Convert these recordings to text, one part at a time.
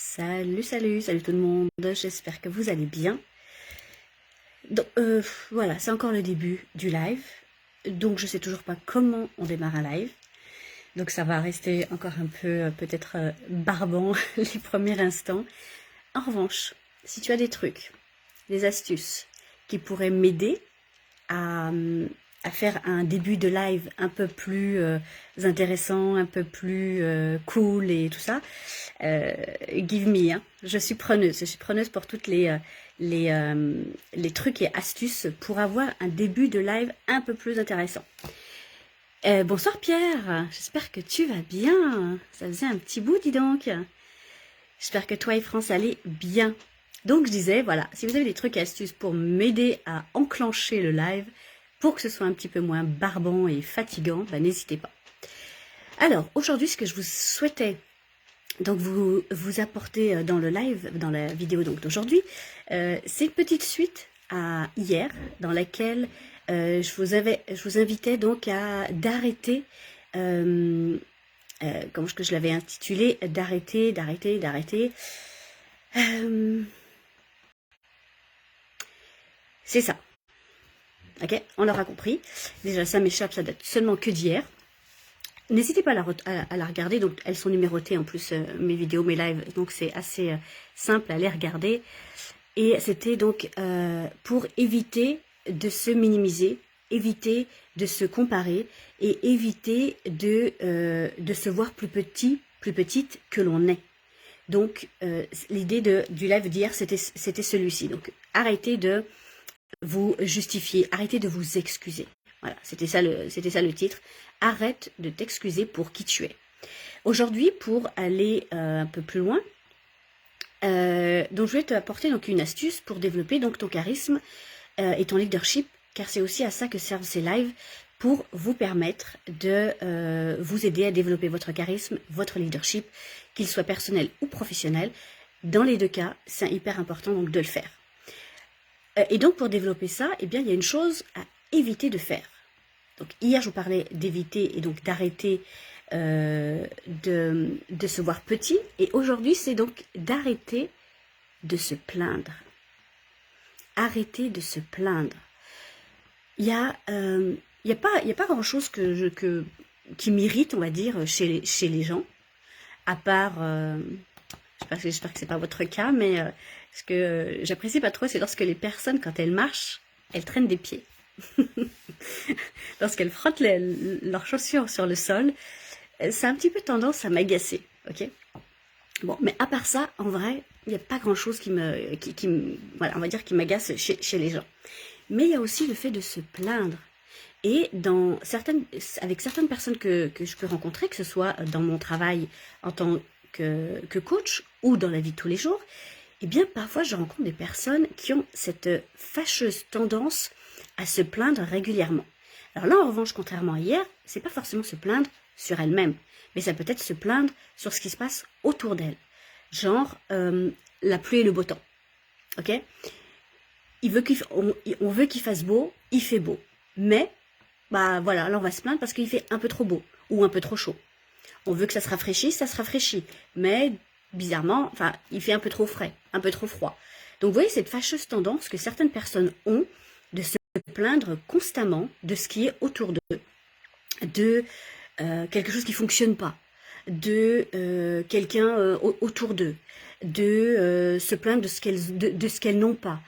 Salut, salut, salut tout le monde, j'espère que vous allez bien. Donc, voilà, c'est encore le début du live, donc je sais toujours pas comment on démarre un live, donc ça va rester encore un peu peut-être barbant les premiers instants. En revanche, si tu as des trucs, des astuces qui pourraient m'aider à, à faire un début de live un peu plus intéressant, un peu plus cool et tout ça, give me, hein. Je suis preneuse pour toutes les trucs et astuces pour avoir un début de live un peu plus intéressant. Bonsoir Pierre, j'espère que tu vas bien, ça faisait un petit bout dis donc. J'espère que toi et France allez bien. Donc je disais, voilà, si vous avez des trucs et astuces pour m'aider à enclencher le live, pour que ce soit un petit peu moins barbant et fatigant, bah, n'hésitez pas. Alors, aujourd'hui, ce que je vous souhaitais donc vous apporter dans le live, dans la vidéo donc d'aujourd'hui, c'est une petite suite à hier, dans laquelle je vous invitais donc à d'arrêter, comment est-ce que je l'avais intitulé, d'arrêter. C'est ça. Ok, on l'aura compris. Déjà, ça m'échappe, ça date seulement que d'hier. N'hésitez pas à la regarder, donc elles sont numérotées en plus, mes vidéos, mes lives, donc c'est assez simple à les regarder. Et c'était donc pour éviter de se minimiser, éviter de se comparer et éviter de se voir plus petite que l'on est. Donc l'idée du live d'hier, c'était celui-ci. Donc arrêtez de vous justifier, arrêtez de vous excuser. Voilà, c'était ça le titre. Arrête de t'excuser pour qui tu es. Aujourd'hui, pour aller un peu plus loin, donc je vais t'apporter donc une astuce pour développer donc ton charisme et ton leadership, car c'est aussi à ça que servent ces lives, pour vous permettre de vous aider à développer votre charisme, votre leadership, qu'il soit personnel ou professionnel. Dans les deux cas, c'est hyper important donc de le faire. Et donc pour développer ça, eh bien il y a une chose à éviter de faire. Donc hier je vous parlais d'éviter et donc d'arrêter de se voir petit, et aujourd'hui c'est donc d'arrêter de se plaindre. Arrêter de se plaindre. Il y a pas grand chose qui m'irrite, on va dire, chez les gens, à part j'espère que c'est pas votre cas, mais ce que j'apprécie pas trop, c'est lorsque les personnes, quand elles marchent, elles traînent des pieds. Lorsqu'elles frottent leurs chaussures sur le sol, ça a un petit peu tendance à m'agacer, ok? Bon, mais à part ça, en vrai, il n'y a pas grand-chose qui voilà, on va dire, qui m'agace chez les gens. Mais il y a aussi le fait de se plaindre. Et avec certaines personnes que je peux rencontrer, que ce soit dans mon travail en tant que coach ou dans la vie de tous les jours, eh bien parfois je rencontre des personnes qui ont cette fâcheuse tendance à se plaindre régulièrement. Alors là, en revanche, contrairement à hier, c'est pas forcément se plaindre sur elle-même, mais ça peut être se plaindre sur ce qui se passe autour d'elle. Genre la pluie et le beau temps. Ok ? On veut qu'il fasse beau, il fait beau. Mais, bah voilà, là on va se plaindre parce qu'il fait un peu trop beau ou un peu trop chaud. On veut que ça se rafraîchisse, ça se rafraîchit. Mais, bizarrement, enfin, il fait un peu trop frais, un peu trop froid. Donc vous voyez cette fâcheuse tendance que certaines personnes ont de se plaindre constamment de ce qui est autour d'eux, de quelque chose qui fonctionne pas, de quelqu'un autour d'eux, de se plaindre de ce qu'elles n'ont pas.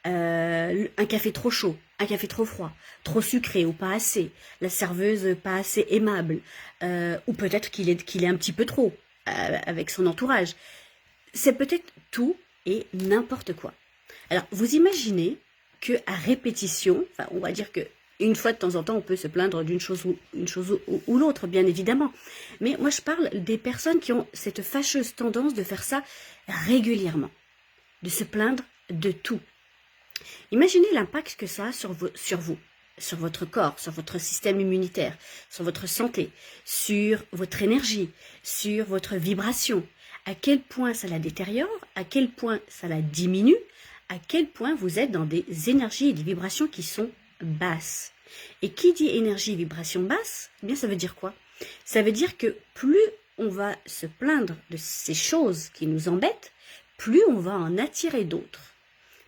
Un café trop chaud, un café trop froid, trop sucré ou pas assez, la serveuse pas assez aimable, ou peut-être qu'il est un petit peu trop avec son entourage. C'est peut-être tout et n'importe quoi. Alors, vous imaginez que à répétition, enfin, on va dire que une fois de temps en temps, on peut se plaindre d'une chose ou l'autre, bien évidemment. Mais moi, je parle des personnes qui ont cette fâcheuse tendance de faire ça régulièrement, de se plaindre de tout. Imaginez l'impact que ça a sur vous, sur votre corps, sur votre système immunitaire, sur votre santé, sur votre énergie, sur votre vibration. À quel point ça la détériore, à quel point ça la diminue, à quel point vous êtes dans des énergies et des vibrations qui sont basses. Et qui dit énergie et vibration basse, eh bien ça veut dire quoi? Ça veut dire que plus on va se plaindre de ces choses qui nous embêtent, plus on va en attirer d'autres.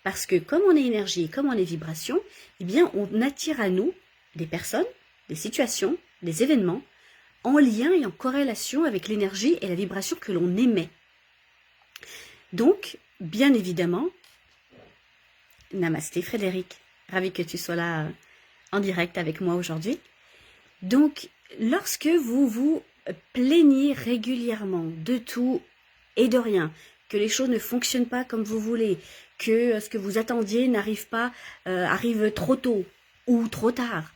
Parce que comme on est énergie, comme on est vibration, eh bien on attire à nous des personnes, des situations, des événements en lien et en corrélation avec l'énergie et la vibration que l'on émet. Donc, bien évidemment, namasté Frédéric, ravi que tu sois là en direct avec moi aujourd'hui. Donc, lorsque vous vous plaignez régulièrement de tout et de rien, que les choses ne fonctionnent pas comme vous voulez, que ce que vous attendiez n'arrive pas, arrive trop tôt ou trop tard,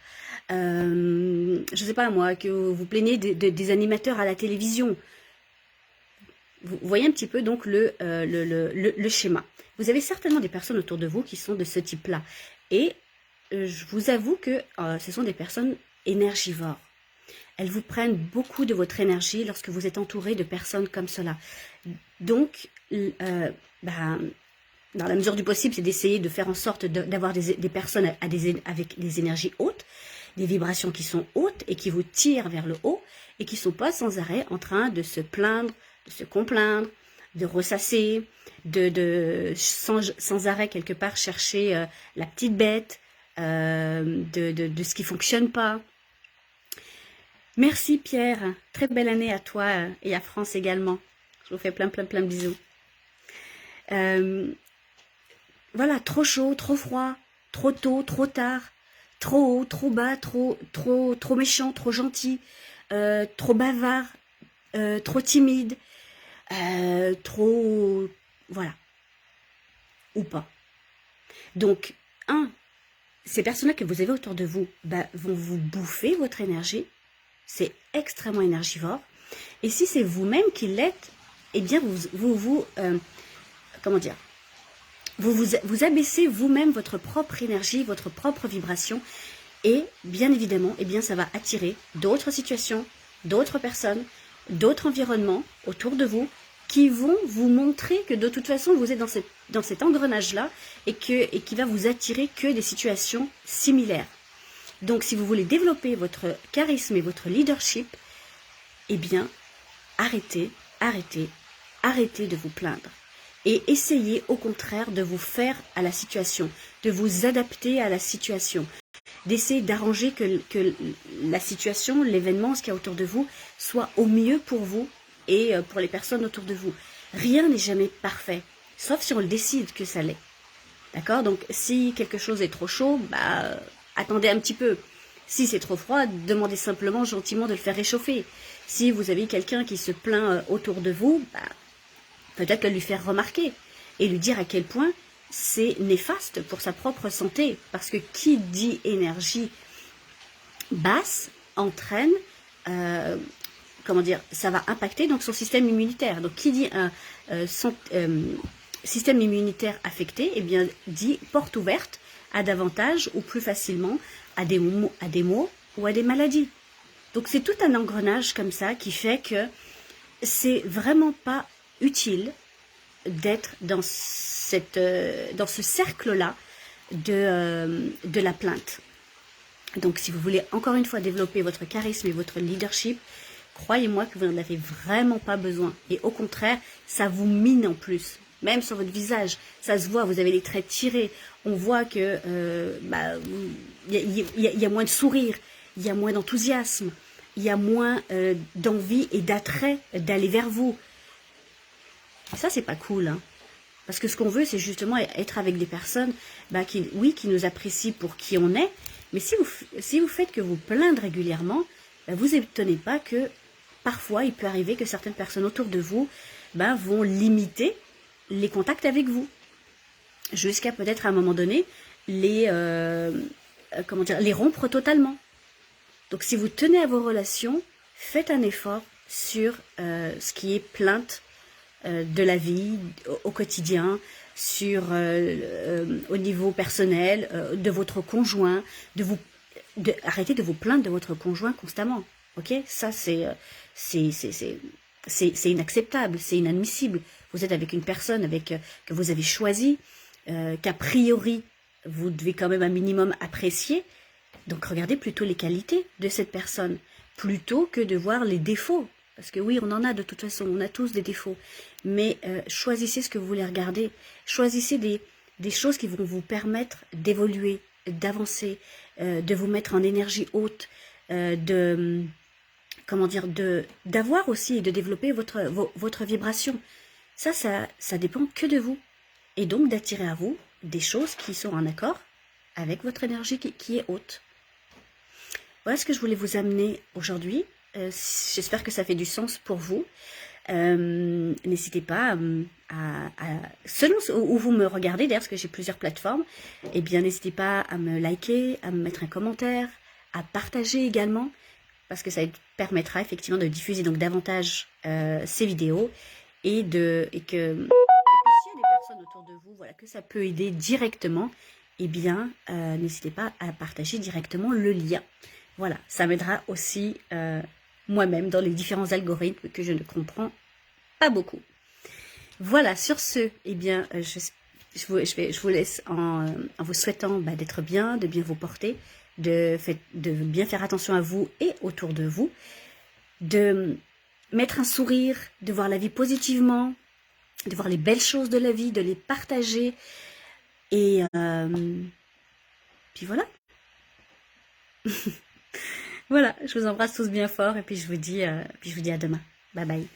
je ne sais pas moi, que vous plaignez des animateurs à la télévision. Vous voyez un petit peu donc le schéma. Vous avez certainement des personnes autour de vous qui sont de ce type-là. Et je vous avoue que ce sont des personnes énergivores. Elles vous prennent beaucoup de votre énergie lorsque vous êtes entouré de personnes comme cela. Donc, dans la mesure du possible, c'est d'essayer de faire en sorte d'avoir des personnes avec des énergies hautes, des vibrations qui sont hautes et qui vous tirent vers le haut et qui ne sont pas sans arrêt en train de se plaindre, de se complaindre, de ressasser, sans arrêt quelque part chercher la petite bête, de ce qui ne fonctionne pas. Merci Pierre, très belle année à toi et à France également. Je vous fais plein de bisous. Voilà, trop chaud, trop froid, trop tôt, trop tard, trop haut, trop bas, trop méchant, trop gentil, trop bavard, trop timide, trop... Voilà. Ou pas. Donc, ces personnes-là que vous avez autour de vous vont vous bouffer votre énergie. C'est extrêmement énergivore. Et si c'est vous-même qui l'êtes, eh bien, comment dire, vous abaissez vous-même votre propre énergie, votre propre vibration. Et bien évidemment, eh bien, ça va attirer d'autres situations, d'autres personnes, d'autres environnements autour de vous qui vont vous montrer que de toute façon, vous êtes dans cet engrenage-là et qui va vous attirer que des situations similaires. Donc, si vous voulez développer votre charisme et votre leadership, eh bien, arrêtez de vous plaindre. Et essayez au contraire de vous faire à la situation, de vous adapter à la situation, d'essayer d'arranger que la situation, l'événement, ce qu'il y a autour de vous, soit au mieux pour vous et pour les personnes autour de vous. Rien n'est jamais parfait, sauf si on le décide que ça l'est. D'accord? Donc, si quelque chose est trop chaud, attendez un petit peu. Si c'est trop froid, demandez simplement gentiment de le faire réchauffer. Si vous avez quelqu'un qui se plaint autour de vous, peut-être le lui faire remarquer et lui dire à quel point c'est néfaste pour sa propre santé. Parce que qui dit énergie basse entraîne, comment dire, ça va impacter donc son système immunitaire. Donc qui dit système immunitaire affecté, eh bien dit porte ouverte à davantage ou plus facilement à des maux ou à des maladies. Donc c'est tout un engrenage comme ça qui fait que c'est vraiment pas utile d'être dans ce cercle-là de la plainte. Donc si vous voulez encore une fois développer votre charisme et votre leadership, croyez-moi que vous n'en avez vraiment pas besoin. Et au contraire, ça vous mine en plus. Même sur votre visage, ça se voit, vous avez les traits tirés. On voit que y a moins de sourire, il y a moins d'enthousiasme, il y a moins d'envie et d'attrait d'aller vers vous. Et ça, c'est pas cool, hein. Parce que ce qu'on veut, c'est justement être avec des personnes qui nous apprécient pour qui on est. Mais si vous faites que vous plaindre régulièrement, vous étonnez pas que parfois, il peut arriver que certaines personnes autour de vous vont limiter les contacts avec vous. Jusqu'à peut-être à un moment donné, les rompre totalement. Donc si vous tenez à vos relations, faites un effort sur ce qui est plainte de la vie au quotidien, au niveau personnel, de votre conjoint, arrêtez de vous plaindre de votre conjoint constamment. Ok, ça c'est inacceptable, c'est inadmissible. Vous êtes avec une personne que vous avez choisie, qu'a priori vous devez quand même un minimum apprécier. Donc regardez plutôt les qualités de cette personne, plutôt que de voir les défauts Parce que oui, on en a de toute façon, on a tous des défauts. Mais choisissez ce que vous voulez regarder. Choisissez des choses qui vont vous permettre d'évoluer, d'avancer, de vous mettre en énergie haute, comment dire, d'avoir aussi et de développer votre vibration. Ça dépend que de vous. Et donc d'attirer à vous des choses qui sont en accord avec votre énergie qui est haute. Voilà ce que je voulais vous amener aujourd'hui. J'espère que ça fait du sens pour vous. N'hésitez pas selon où vous me regardez, d'ailleurs, parce que j'ai plusieurs plateformes, eh bien, n'hésitez pas à me liker, à me mettre un commentaire, à partager également, parce que ça permettra effectivement de diffuser donc davantage ces vidéos et que et puis s'il y a des personnes autour de vous, voilà, que ça peut aider directement, eh bien, n'hésitez pas à partager directement le lien. Voilà, ça m'aidera aussi moi-même dans les différents algorithmes que je ne comprends pas beaucoup. Voilà, sur ce, eh bien, je vous laisse en vous souhaitant d'être bien, de bien vous porter, de bien faire attention à vous et autour de vous, de mettre un sourire, de voir la vie positivement, de voir les belles choses de la vie, de les partager. Et puis voilà. Voilà, je vous embrasse tous bien fort et puis je vous dis à demain. Bye bye.